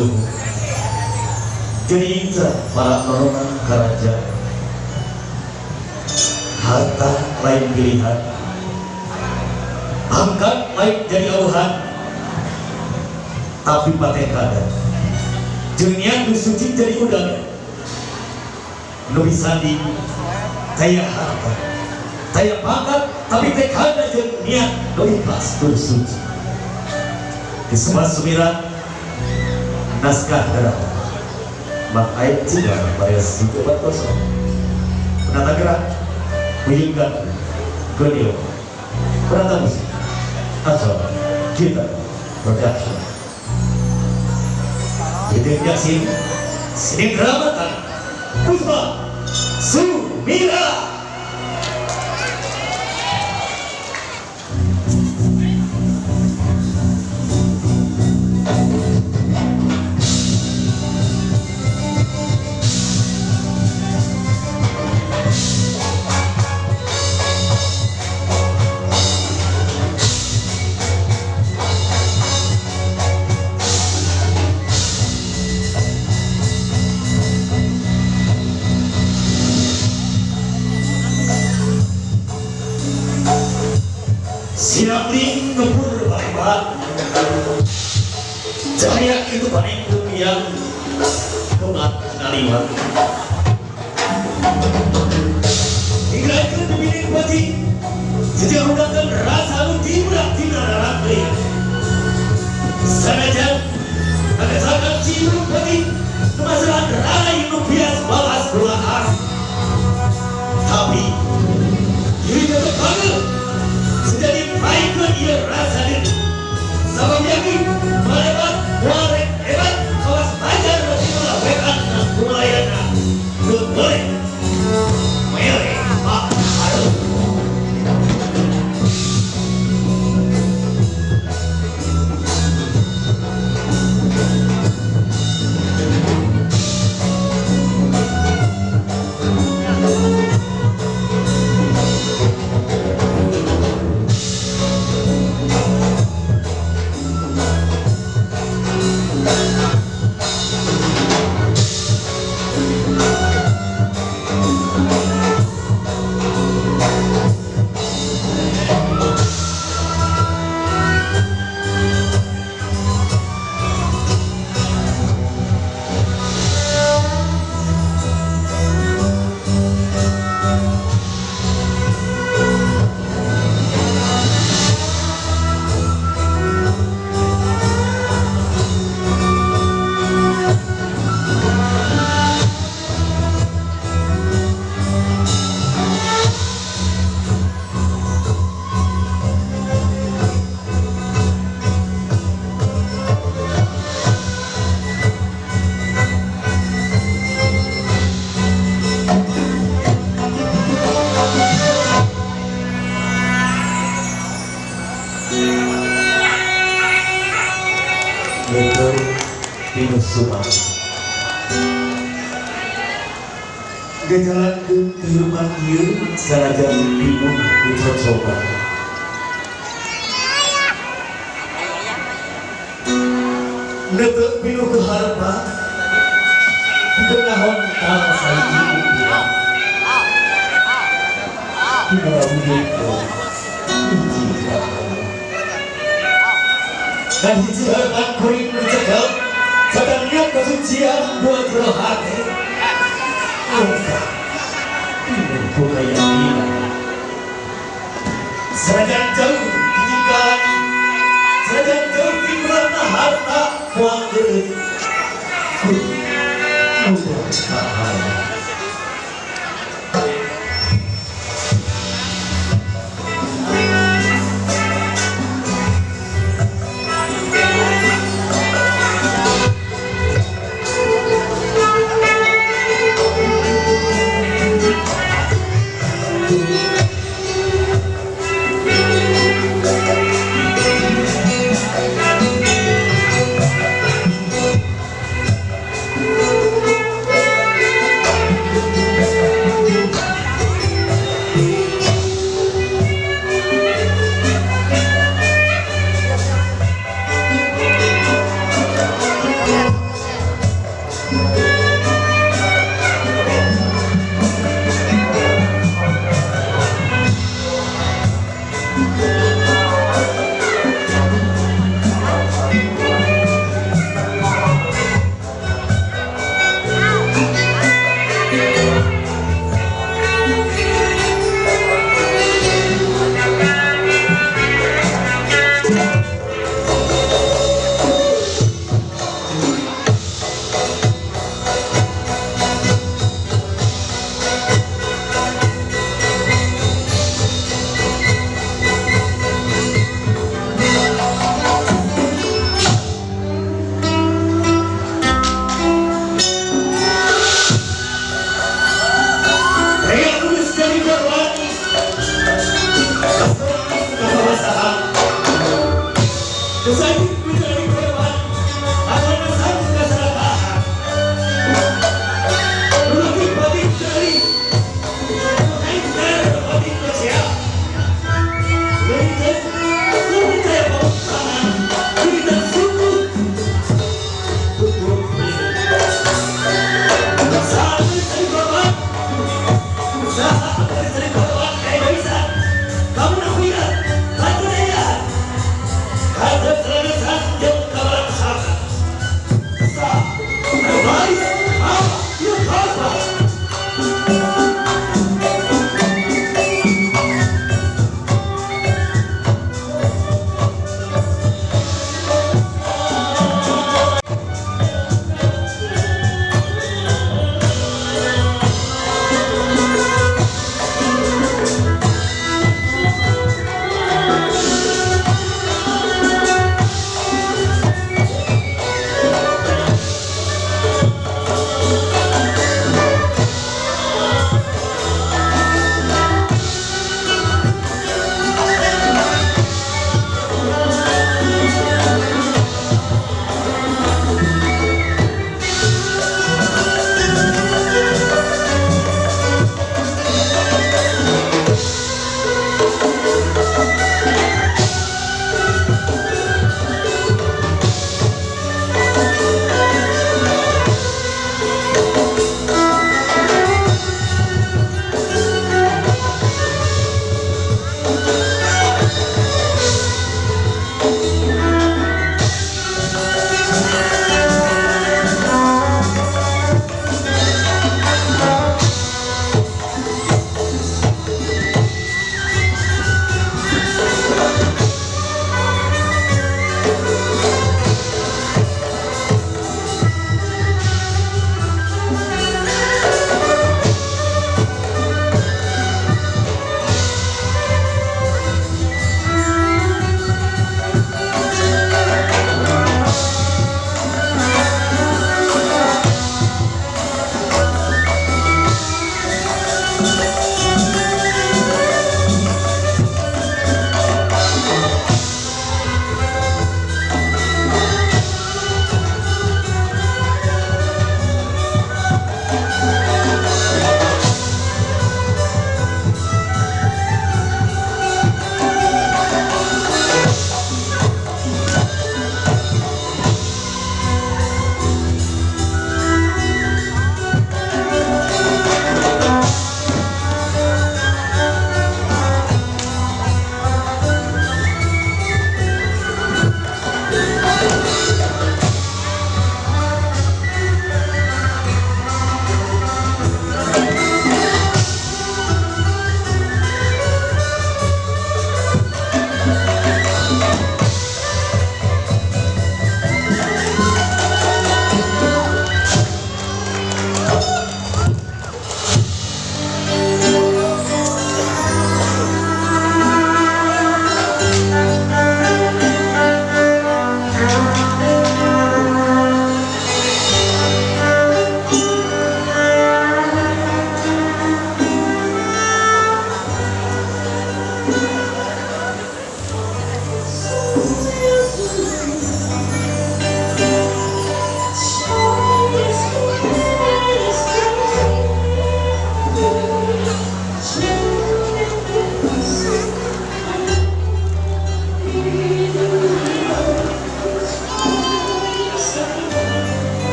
leluhur. Jadi para norongan karaja, harta lain pilihan, angkat lain jadi auhan, tapi paten kada jenian dusuci jadi udang. Nubi sandi taya harta, taya pangkat, tapi tekada jenian nubi ikhlas dusuci. Di sebuah sumiran naskah darah mak aib juga bayas itu batoso penata gerak mengingat genil penata musik atau kita production itu yakin sini keramatan Puspa Sumira. Sinapling ngebur bapak cahaya itu paling yang kemat ngaliwat hinggakan demilik pati sejak mudahkan rasa luti mudah tidak darah melihat sanajan ada sangat cium pati kemasalah rai nubias balas belas tapi diri tetap bangga jadi baiklah ia rasa diri sabab yakin melebat warek hebat kawas pajar dan melawekan dan kumalayana boleh mere pak aduh Gejalan kehidupan dia sanajan bingung dicoba. Netek pinuh ke harpa kenahon tanah saiki dia tidak begitu dan hiji harpan kuring mencegah sedang niat kesucian buat roh hati angka ini bukan yang gila serajan jauh ditinggal serajan jauh tinggal harta kuanggerit mudah bahaya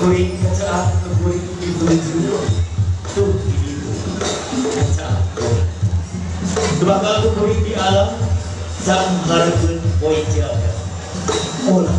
kuring kacaan kuring itu juga tuh itu kacaan sebab kuring di alam sang harapun poin jaga olah